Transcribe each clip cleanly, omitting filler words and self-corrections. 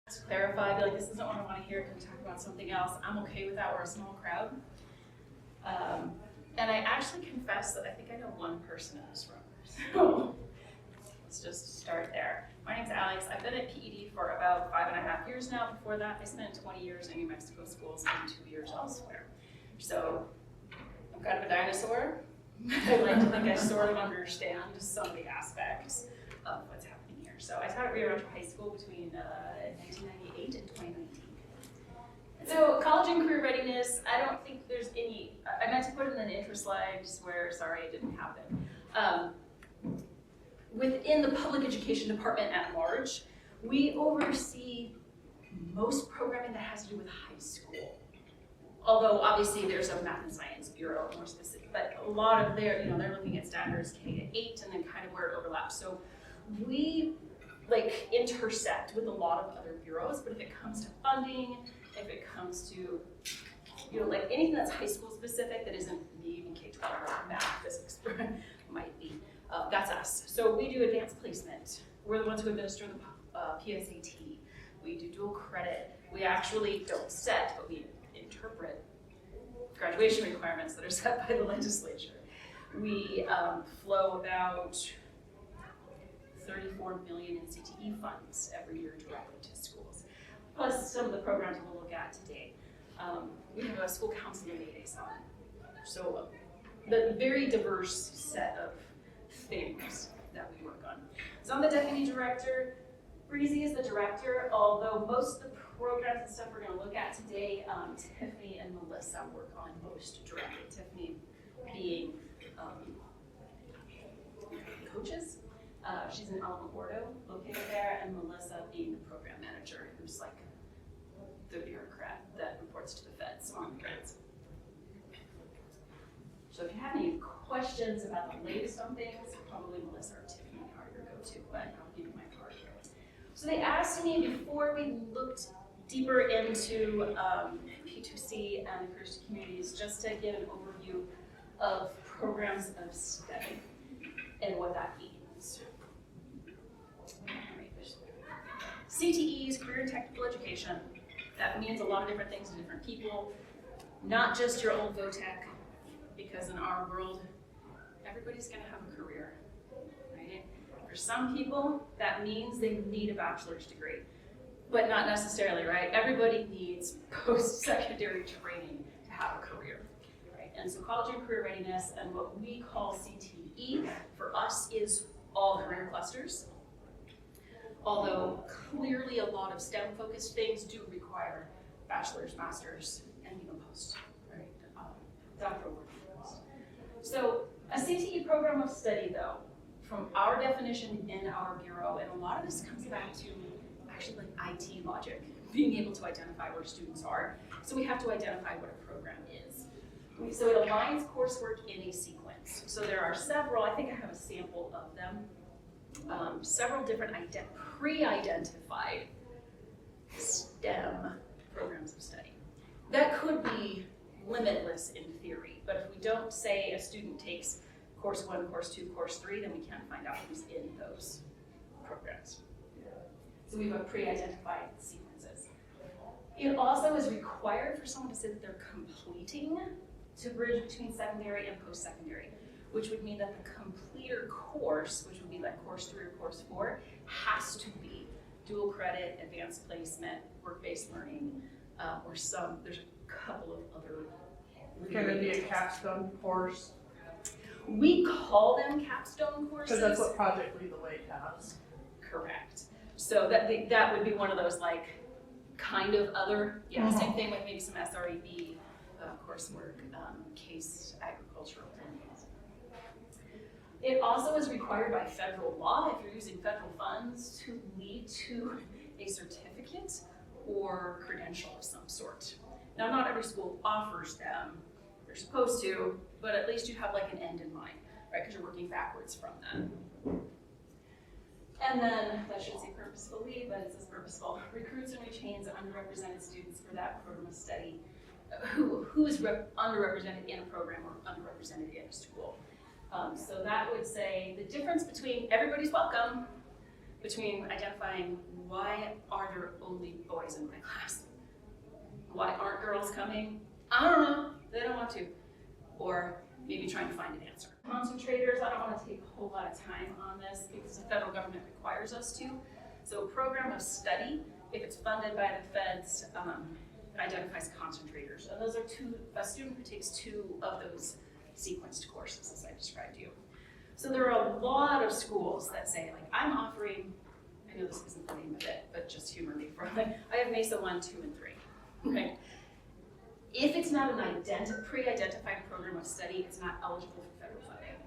To clarify, be like, this isn't what I want to hear, can we talk about something else? I'm okay with that, we're a small crowd. And I actually confess that I think I know one person in this room. So let's just start there. My name's Alex. I've been at PED for about 5.5 years now. Before that, I spent 20 years in New Mexico schools and 2 years elsewhere. So I'm kind of a dinosaur. I like to think I sort of understand some of the aspects of what's happening here. So I taught at Rio Rancho High School between 1998 and 2019. So college and career readiness, I don't think there's any, I meant to put it in an intro slide, where, sorry, it didn't happen. Within the public education department at large, we oversee most programming that has to do with high school. Although obviously there's a math and science bureau, more specific, but a lot of their, they're looking at standards K-8 and then kind of where it overlaps. So we intersect with a lot of other bureaus, but if it comes to funding, if it comes to, anything that's high school specific that isn't even K-12 or math, physics might be, that's us. So we do advanced placement. We're the ones who administer the PSAT. We do dual credit. We actually don't set, but we interpret graduation requirements that are set by the legislature. We flow about $34 million in CTE funds every year directly to schools, plus some of the programs we'll look at today. We have a school counselor liaison, so the very diverse set of things that we work on. So I'm the deputy director. Breezy is the director, although most of the programs and stuff we're going to look at today, Tiffany and Melissa work on most directly. Tiffany being coaches. She's in Alamo Gordo, located there, and Melissa being the program manager, who's like the bureaucrat that reports to the feds on grants. So if you have any questions about the latest on things, probably Melissa or Tiffany are your go-to, but I'll give you my card. So they asked me before we looked deeper into P2C and the Careers to Communities, just to give an overview of programs of study and what that means. CTE is Career and Technical Education. That means a lot of different things to different people, not just your old VOTEC, because in our world, everybody's going to have a career, right? For some people, that means they need a bachelor's degree, but not necessarily, right? Everybody needs post-secondary training to have a career, right? And so college and career readiness and what we call CTE for us is all career clusters. Although clearly a lot of STEM-focused things do require bachelor's, master's, and even post, right? Doctoral work. So a CTE program of study, though, from our definition in our bureau, and a lot of this comes back to actually like IT logic, being able to identify where students are. So we have to identify what a program is. So it aligns coursework in a sequence. So there are several, I think I have a sample of them, several different pre-identified STEM programs of study. That could be limitless in theory, but if we don't say a student takes course 1, course 2, course 3, then we can't find out who's in those programs. So we have pre-identified sequences. It also is required for someone to say that they're completing to bridge between secondary and post-secondary, which would mean that the completer course, which would be like course 3 or course 4, has to be dual credit, advanced placement, work-based learning, or there's a couple of other. Can it be a capstone course? We call them capstone courses. Because that's what Project Lead the Way has. Correct. So that would be one of those like kind of other, same thing with maybe some SREB coursework, case agricultural things. It also is required by federal law, if you're using federal funds, to lead to a certificate or credential of some sort. Now, not every school offers them. They're supposed to, but at least you have like an end in mind, right? Because you're working backwards from them. And then, that should say purposefully, but it says purposeful. Recruits and retains underrepresented students for that program of study. Who is underrepresented in a program or underrepresented in a school. So that would say the difference between everybody's welcome between identifying why are there only boys in my class? Why aren't girls coming? I don't know, they don't want to. Or maybe trying to find an answer. Concentrators, I don't want to take a whole lot of time on this because the federal government requires us to. So a program of study, if it's funded by the feds, identifies concentrators. And those are a student who takes 2 of those sequenced courses, as I described to you. So there are a lot of schools that say, like, I'm offering, I know this isn't the name of it, but just humor me for a minute. I have MESA 1, 2, and 3. Okay. If it's not an pre-identified program of study, it's not eligible for federal funding.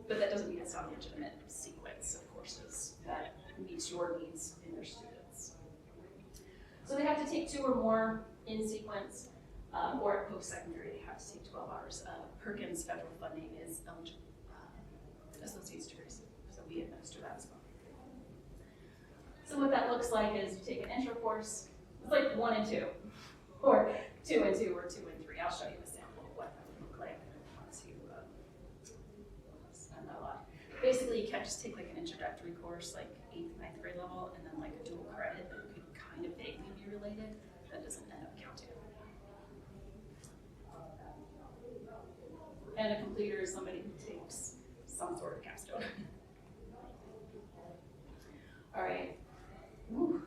But that doesn't mean it's not a legitimate sequence of courses that meets your needs and your students. So they have to take 2 or more in sequence, or at post-secondary, they have to take 12 hours. Perkins federal funding is eligible, associate's degrees, so we administer that as well. So what that looks like is you take an intro course, it's like 1 and 2, or 2 and 2, or 2 and 3. I'll show you a sample of what that would look like. To spend that a lot. Basically, you can't just take like an introductory course, like 8th, 9th grade level, and then like a dual credit that could kind of vaguely be related. That doesn't end up counting. And a completer is somebody who takes some sort of capstone. All right. Ooh,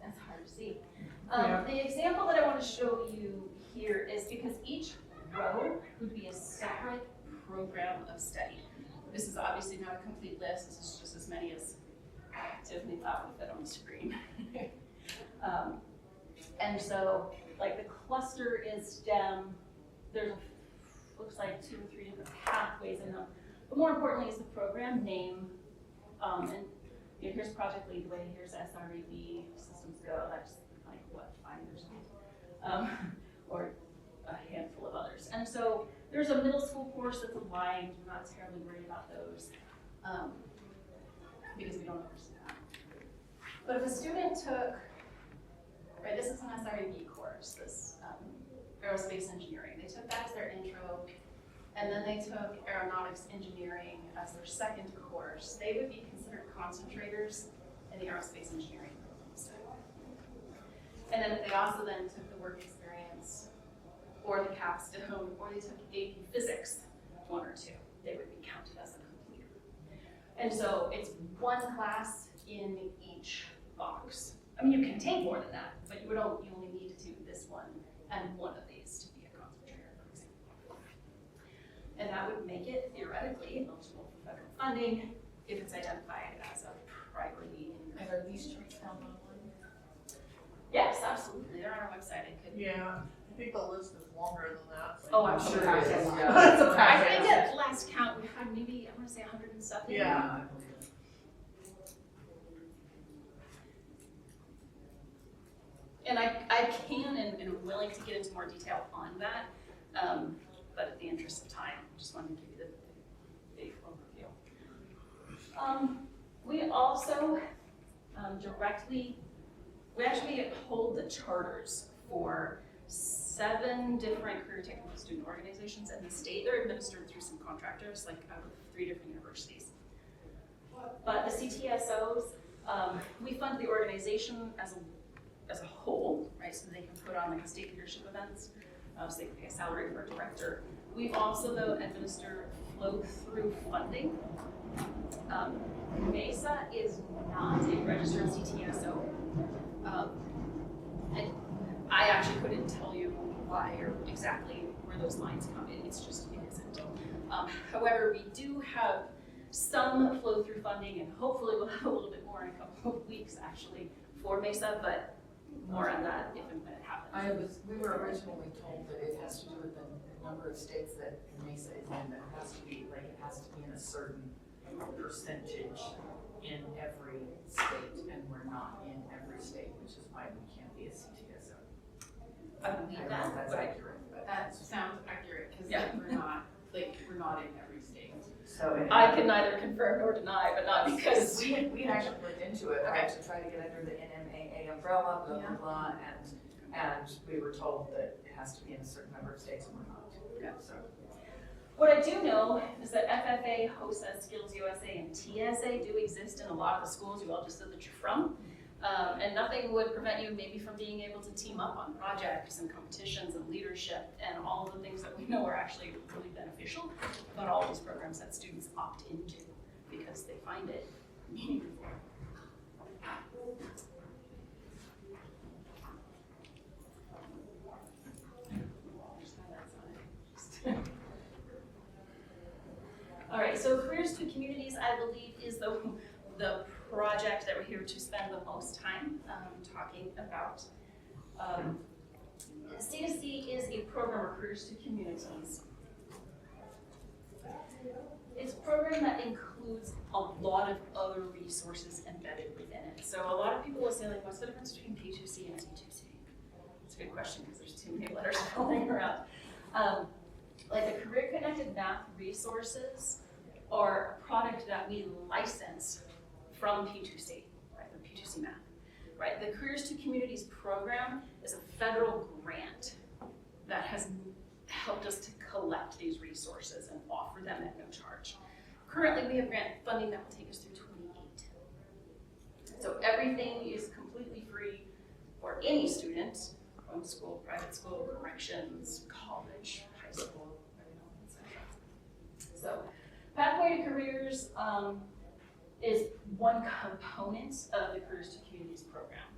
that's hard to see. The example that I want to show you here is because each row would be a separate program of study. This is obviously not a complete list. This is just as many as Tiffany thought would fit on the screen. And so, like, the cluster is STEM. There's looks like 2 or 3 different pathways in them. But more importantly is the program name. And you know, here's Project Leadway, here's SREB, Systems Go. That's like, what, 5 years old? Or a handful of others. And so there's a middle school course that's aligned. We're not terribly worried about those because we don't understand that. But if a student took, right, this is an SREB course, this aerospace engineering. They took that as their intro, and then they took aeronautics engineering as their second course. They would be considered concentrators in the aerospace engineering program. And then if they also then took the work experience or the capstone, or they took AP physics, 1 or 2, they would be counted as a completer. And so it's 1 class in each box. I mean, you can take more than that, but you only need to do this one and 1 of these to be a concentrator, for example. And that would make it theoretically eligible for federal funding if it's identified as a priority in your. And are these charts found online? Yes, absolutely. They're on our website. It could. Yeah, I think the list is longer than that. So Oh, I'm sure it is. It's a I packet. think at last count we had maybe, I want to say 170. Yeah. And I can and am willing to get into more detail on that, but in the interest of time, I just wanted to give you the big overview. We also we actually hold the charters for 7 different career technical student organizations in the state. They're administered through some contractors, like out of 3 different universities. But the CTSOs, we fund the organization as a whole, right? So they can put on like the state leadership events, so they can pay a salary for a director. We've also though administered flow-through funding. MESA is not a registered CTSO. And I actually couldn't tell you why or exactly where those lines come in. It's just, it isn't. However, we do have some flow-through funding, and hopefully we'll have a little bit more in a couple of weeks actually for MESA, but more on that if and when it happens. We were originally told that it has to do with the number of states that MESA is in, that it has to be in a certain percentage in every state, and we're not in every state, which is why we can't be a CTSO. I believe I don't know that, if that's but accurate, but That sounds accurate, because Yeah. we're not in every state. so I can neither confirm nor deny, but not because we had actually looked into it, right, to try to get under the NMAA umbrella, blah, blah, blah, and we were told that it has to be in a certain number of states, and we're not. Yeah. So what I do know is that FFA, HOSA, Skills USA, and TSA do exist in a lot of the schools you all just said that you're from. And nothing would prevent you maybe from being able to team up on projects and competitions and leadership and all of the things that we know are actually really beneficial, but all these programs that students opt into because they find it meaningful. All right, so Careers to Communities, I believe, is the project that we're here to spend the most time talking about. C2C is a program of Careers to Communities. It's a program that includes a lot of other resources embedded within it. So a lot of people will say, like, what's the difference between P2C and C2C? It's a good question because there's too many letters going around. Like the Career Connected Math resources are a product that we license from P2C, right, the P2C Math, right? The Careers to Communities program is a federal grant that has helped us to collect these resources and offer them at no charge. Currently, we have grant funding that will take us through 28. So everything is completely free for any student, homeschool, private school, corrections, college, high school, etc. So Pathway to Careers is one component of the Careers to Communities program.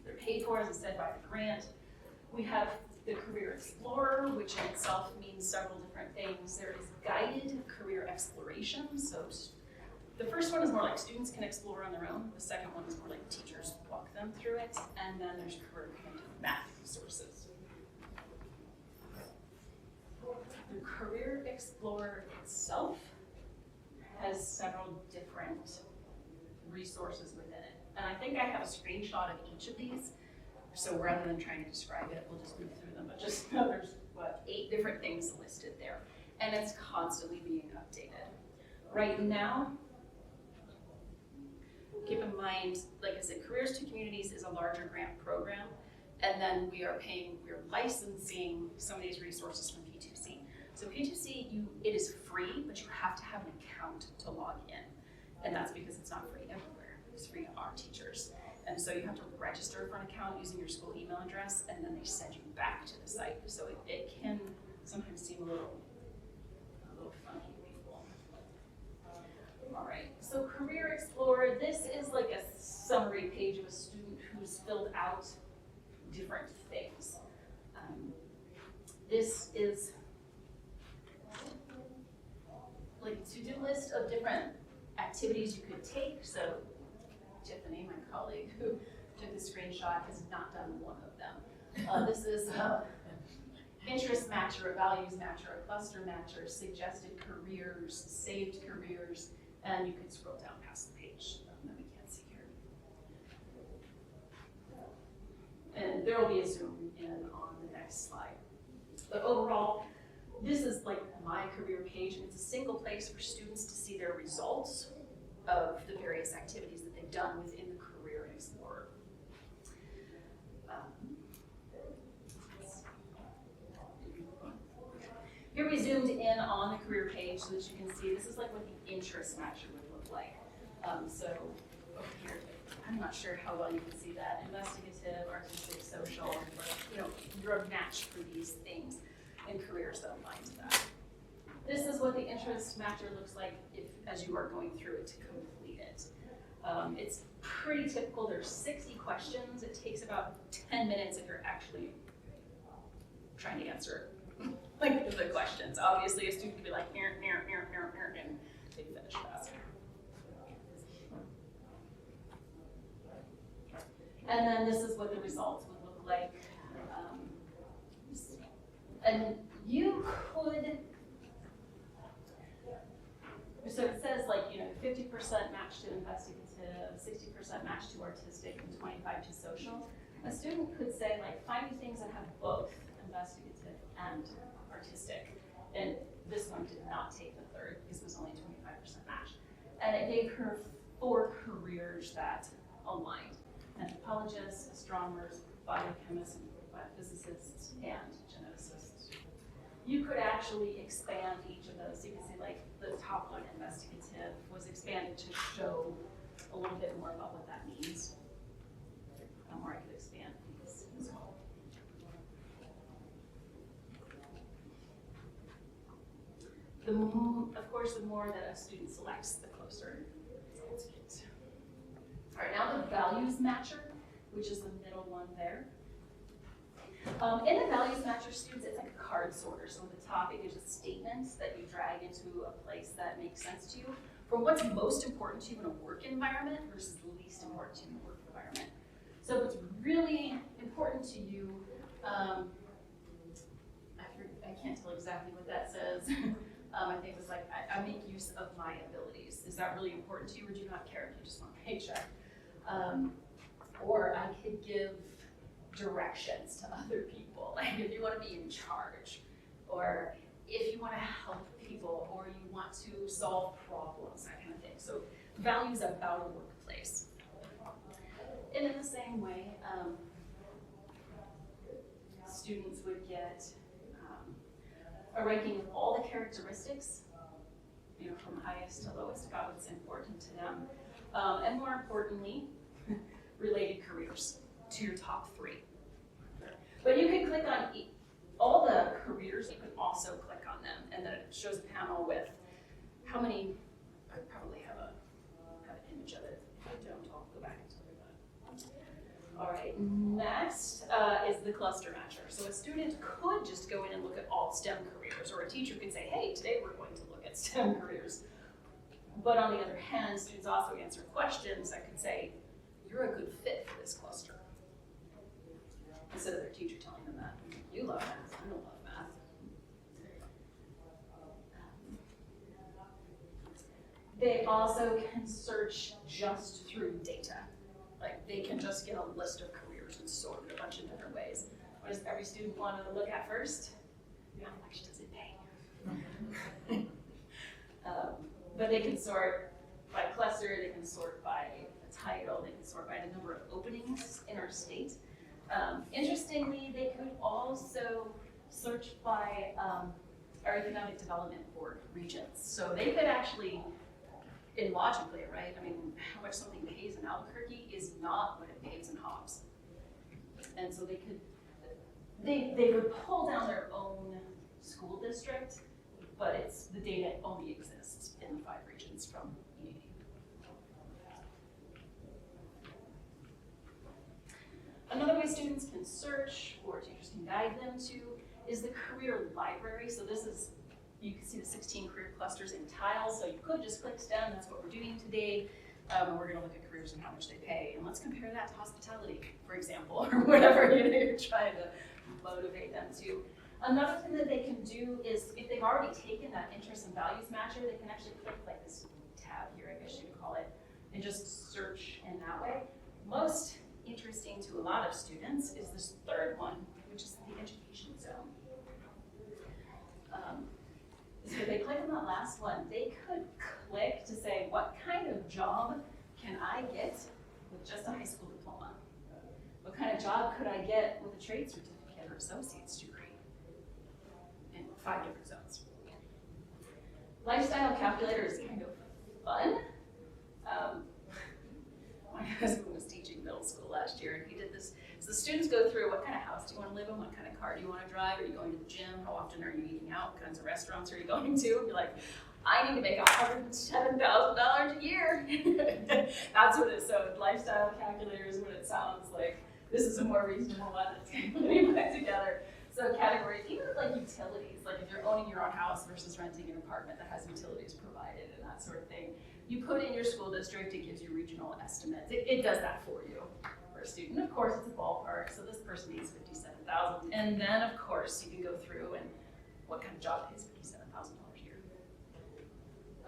They're paid for, as I said, by the grant. We have the Career Explorer, which in itself means several different things. There is guided career exploration. So the first one is more like students can explore on their own. The second one is more like teachers walk them through it. And then there's Career Connected Math resources. The Career Explorer itself has several different resources within it. And I think I have a screenshot of each of these. So rather than trying to describe it, we'll just move through them. But just know there's, 8 different things listed there. And it's constantly being updated. Right now, keep in mind, like I said, Careers to Communities is a larger grant program. And then we're licensing some of these resources from P2C. So P2C, it is free, but you have to have an account to log in. And that's because it's not free everywhere. It's free to our teachers. And so you have to register for an account using your school email address, and then they send you back to the site. So it can sometimes seem a little funky to people. All right, so Career Explorer, this is like a summary page of a student who's filled out different things. This is like a to-do list of different activities you could take. So Tiffany, my colleague who took the screenshot, has not done one of them. This is interest matcher, a values matcher, a cluster matcher, suggested careers, saved careers, and you can scroll down past the page that we can't see here. And there will be a zoom in on the next slide. But overall, this is like my career page, and it's a single place for students to see their results of the various activities that they've done within the Career Explorer. Here we zoomed in on the career page so that you can see this is like what the interest matcher would look like. So over here, I'm not sure how well you can see that. Investigative, artistic, social, you're a match for these things in careers that align to that. This is what the interest matcher looks like as you are going through it to complete it. It's pretty typical. There's 60 questions. It takes about 10 minutes if you're actually trying to answer like the questions. Obviously, a student could be like, and they finish faster. And then this is what the results would look like. And you could, so it says 50% match to investigative, 60% match to artistic, and 25 to social. A student could say find me things that have both investigative and artistic. And this one did not take the third because it was only 25% match. And it gave her 4 careers that aligned: anthropologists, astronomers, biochemists, biophysicists, and geneticists. You could actually expand each of those. So you could say little bit more about what that means. Or I could expand these as well. Of course, the more that a student selects, the closer results get. All right, now the values matcher, which is the middle one there. In the values matcher, students, it's like a card sorter. So at the top, it gives you statements that you drag into a place that makes sense to you, from what's most important to you in a work environment versus least important to you in a work environment. So what's really important to you, I can't tell exactly what that says. I think it's like, I make use of my abilities. Is that really important to you, or do you not care if you just want a paycheck? Or I could give directions to other people, like if you want to be in charge, or if you want to help people, or you want to solve problems, that kind of thing. So values about a workplace. And in the same way, students would get a ranking of all the characteristics, from highest to lowest, about what's important to them. And more importantly, related careers to your top 3. But you can click on all the careers, you can also click on them, and then it shows a panel with how many, I probably have an image of it. If I don't, I'll go back and tell you that. All right, next is the cluster matcher. So a student could just go in and look at all STEM careers, or a teacher could say, hey, today we're going to look at STEM careers. But on the other hand, students also answer questions that could say, you're a good fit for this cluster. Instead of their teacher telling them that. You love math, I don't love math. They also can search just through data. Like they can just get a list of careers and sort in a bunch of different ways. What does every student want to look at first? How much does it pay? But they can sort by cluster, they can sort by a title, they can sort by the number of openings in our state. Interestingly, they could also search by our Economic Development Board regions. So they could actually, logically, right? I mean, how much something pays in Albuquerque is not what it pays in Hobbs. And so they would pull down their own school district, but the data only exists in the 5 regions from EAD. Another way students can search, or teachers can guide them to, is the career library. So this is, you can see the 16 career clusters in tiles. So you could just click STEM, that's what we're doing today. And we're gonna look at careers and how much they pay. And let's compare that to hospitality, for example, or whatever you're trying to motivate them to. Another thing that they can do is, if they've already taken that interest and values matcher, they can actually click like this tab here, I guess you could call it, and just search in that way. Most interesting to a lot of students is this third one, which is the education zone. So if they click on that last one, they could click to say, what kind of job can I get with just a high school diploma? What kind of job could I get with a trade certificate or associate's degree? In 5 different zones. Lifestyle calculator is kind of fun. My husband was teaching middle school last year, and he did this. So the students go through, what kind of house do you want to live in? What kind of car do you want to drive? Are you going to the gym? How often are you eating out? What kinds of restaurants are you going to? And be like, I need to make $107,000 a year. That's what it is. So lifestyle calculator is what it sounds like. This is a more reasonable one that's going to be put together. So categories, even like utilities, like if you're owning your own house versus renting an apartment that has utilities provided and that sort of thing. You put in your school district, it gives you regional estimates. It does that for you for a student. Of course, it's a ballpark, so this person needs $57,000. And then, of course, you can go through and what kind of job pays $57,000 a year.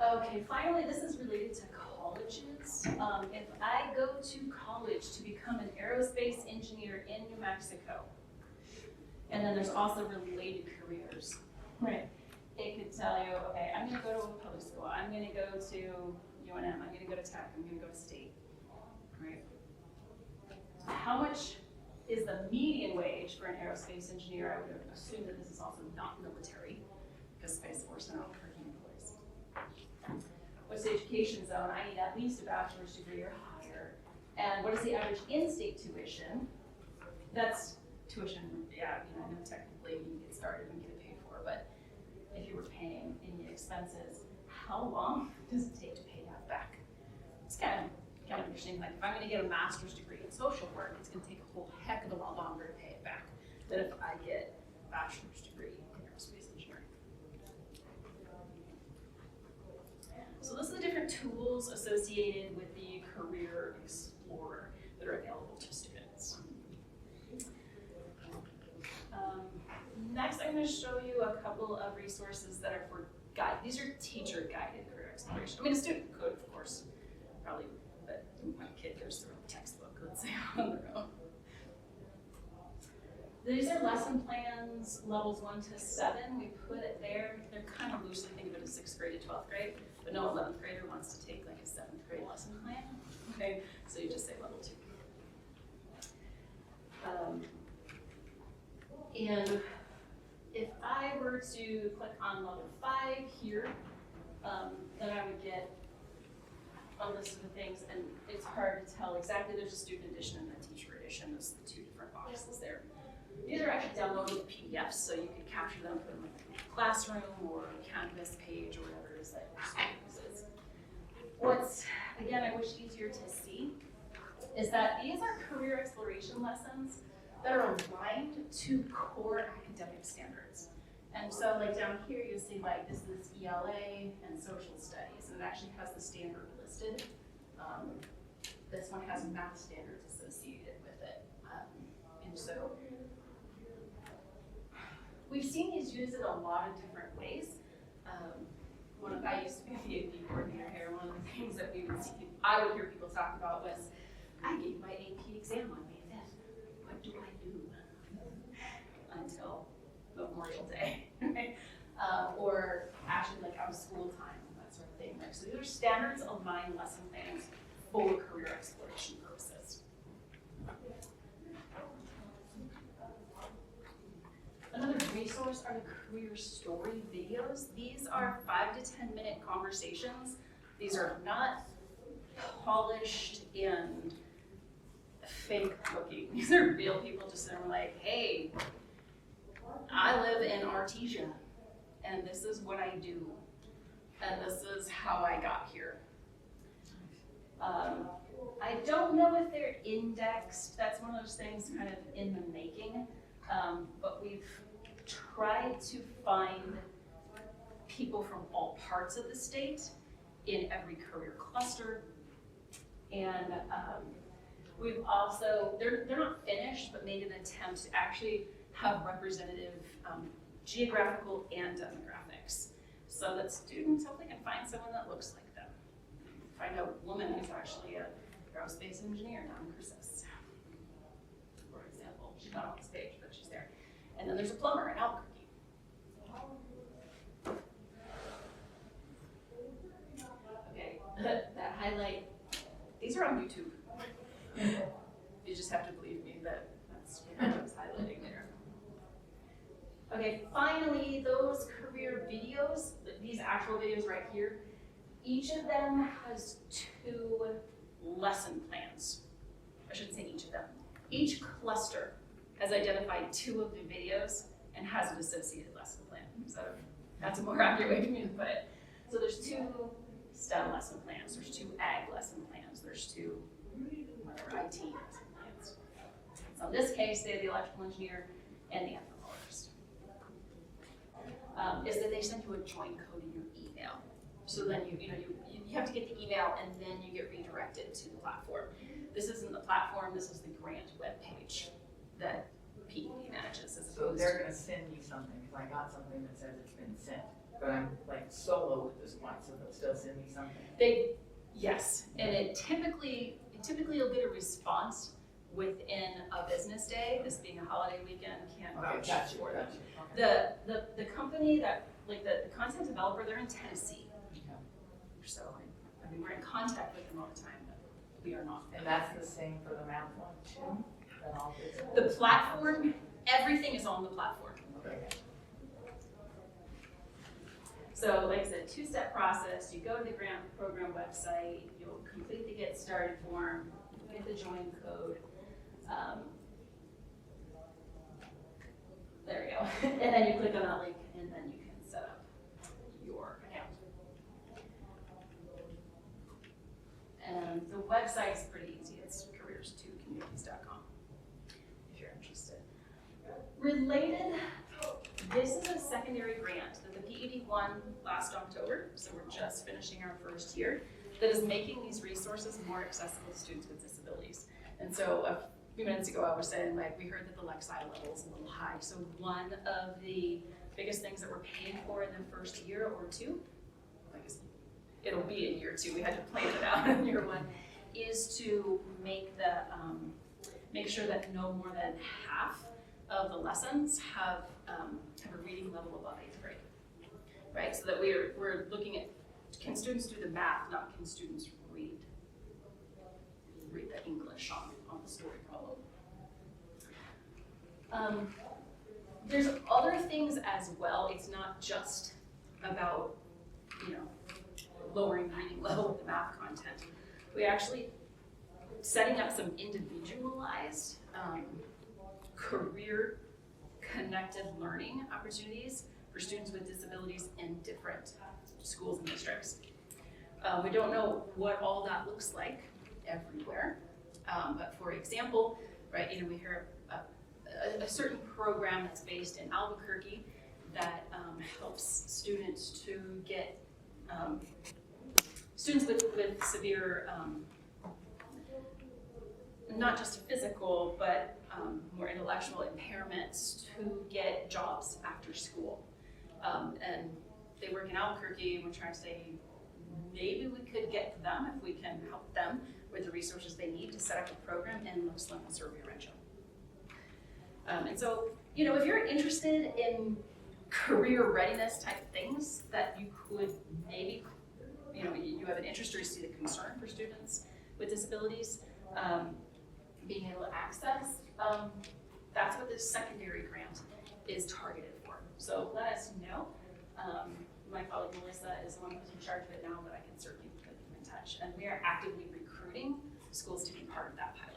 Okay, finally, this is related to colleges. If I go to college to become an aerospace engineer in New Mexico, and then there's also related careers, right? It could tell you, okay, I'm gonna go to a public school, I'm gonna go to UNM, I'm gonna go to Tech, I'm gonna go to State, right? How much is the median wage for an aerospace engineer? I would assume that this is also not military, because Space Force are not working employees. What's the education education zone, I need at least a bachelor's degree or higher. And what is the average in-state tuition? That's tuition, yeah, I know technically you can get started and get it paid for, but if you were paying any expenses, how long does it take to pay that back? It's kind of interesting. Like if I'm going to get a master's degree in social work, it's going to take a whole heck of a lot longer to pay it back than if I get a bachelor's degree in aerospace engineering. So those are the different tools associated with the Career Explorer that are available to students. Next, I'm going to show you a couple of resources that are for guide. These are teacher-guided career exploration. I mean, a student could, of course, probably, but my kid goes through a textbook, let's say, on their own. These are lesson plans, levels 1 to 7. We put it there. They're kind of loosely think of it as 6th grade to 12th grade, but no 11th grader wants to take like a 7th grade lesson plan. Okay, so you just say level 2. And if I were to click on level 5 here, then I would get a list of the things, and it's hard to tell exactly. There's a student edition and a teacher edition. Those are the 2 different boxes there. These are actually downloadable PDFs, so you can capture them, put them in a classroom or Canvas page or whatever it is that your student uses. What's, again, I wish easier to see, is that these are career exploration lessons that are aligned to core academic standards. And so like down here, you'll see like this is ELA and social studies, and it actually has the standard listed. This one has math standards associated with it. And so we've seen these used in a lot of different ways. I used to be a VAP coordinator here. One of the things that we would see, I would hear people talk about was, I gave my AP exam on May 5th. What do I do? Until Memorial Day, right? Or actually like out of school time, that sort of thing. Right? So these are standards aligned lesson plans for career exploration purposes. Another resource are the career story videos. These are 5 to 10 minute conversations. These are not polished and fake looking. These are real people just saying like, hey, I live in Artesia, and this is what I do, and this is how I got here. I don't know if they're indexed. That's one of those things kind of in the making, but we've tried to find people from all parts of the state in every career cluster, and we've also, they're not finished, but made an attempt to actually have representative geographical and demographics, so that students hopefully can find someone that looks like them. Find a woman who's actually an aerospace engineer down in Cruces, for example. She's not on this page, but she's there. And then there's a plumber in Albuquerque. Okay, that highlight, these are on YouTube. You just have to believe me that that's what I was highlighting there. Okay, finally, those career videos, these actual videos right here, each of them has 2 lesson plans. I shouldn't say each of them. Each cluster has identified 2 of the videos and has an associated lesson plan. So that's a more accurate way for me to put it. So there's 2 STEM lesson plans, there's 2 ag lesson plans, there's 2 whatever IT lesson plans. So in this case, they have the electrical engineer and the anthropologist. Is that they send you a join code in your email. So then you have to get the email and then you get redirected to the platform. This isn't the platform, this is the grant webpage that PDD manages as So opposed they're gonna send me something, because I got something that says it's been sent, but I'm like solo at this point, so they'll still send me something. Yes, and it typically you'll get a response within a business day. This being a holiday weekend, can't vouch Gotcha, for them. gotcha. Okay. The company that, like the content developer, they're in Tennessee. So, I mean, we're in contact with them all the time, but we are not. And that's the same for the math one too? Then all this- The platform, everything is on the platform. Okay. So like I said, two-step process. You go to the grant program website, you'll complete the get started form, get the join code. There we go. And then you click on that link and then you can set up your account. And the website's pretty easy. It's careers2communities.com if you're interested. Related, this is a secondary grant that the PED won last October, so we're just finishing our first year, that is making these resources more accessible to students with disabilities. And so a few minutes ago I was saying, like, we heard that the Lexi level is a little high. So one of the biggest things that we're paying for in the first year or two, I guess it'll be in year two, we had to plan it out in year one, is to make make sure that no more than half of the lessons have a reading level above 8th grade, right? So that we're looking at, can students do the math, not can students read the English on the story problem. There's other things as well. It's not just about, lowering the reading level of the math content. We actually setting up some individualized career connected learning opportunities for students with disabilities in different schools and districts. We don't know what all that looks like everywhere, but for example, right, we hear a certain program that's based in Albuquerque that helps students to get students with severe, not just physical, but more intellectual impairments to get jobs after school. And they work in Albuquerque, and we're trying to say, maybe we could get them, if we can help them with the resources they need to set up a program in Los Lemos or Rio Rancho. And so, if you're interested in career readiness type things that you could maybe, you have an interest or you see the concern for students with disabilities, being able to access, that's what this secondary grant is targeted for. So let us know. My colleague Melissa is the one who's in charge of it now, but I can certainly put them in touch. And we are actively recruiting schools to be part of that pilot.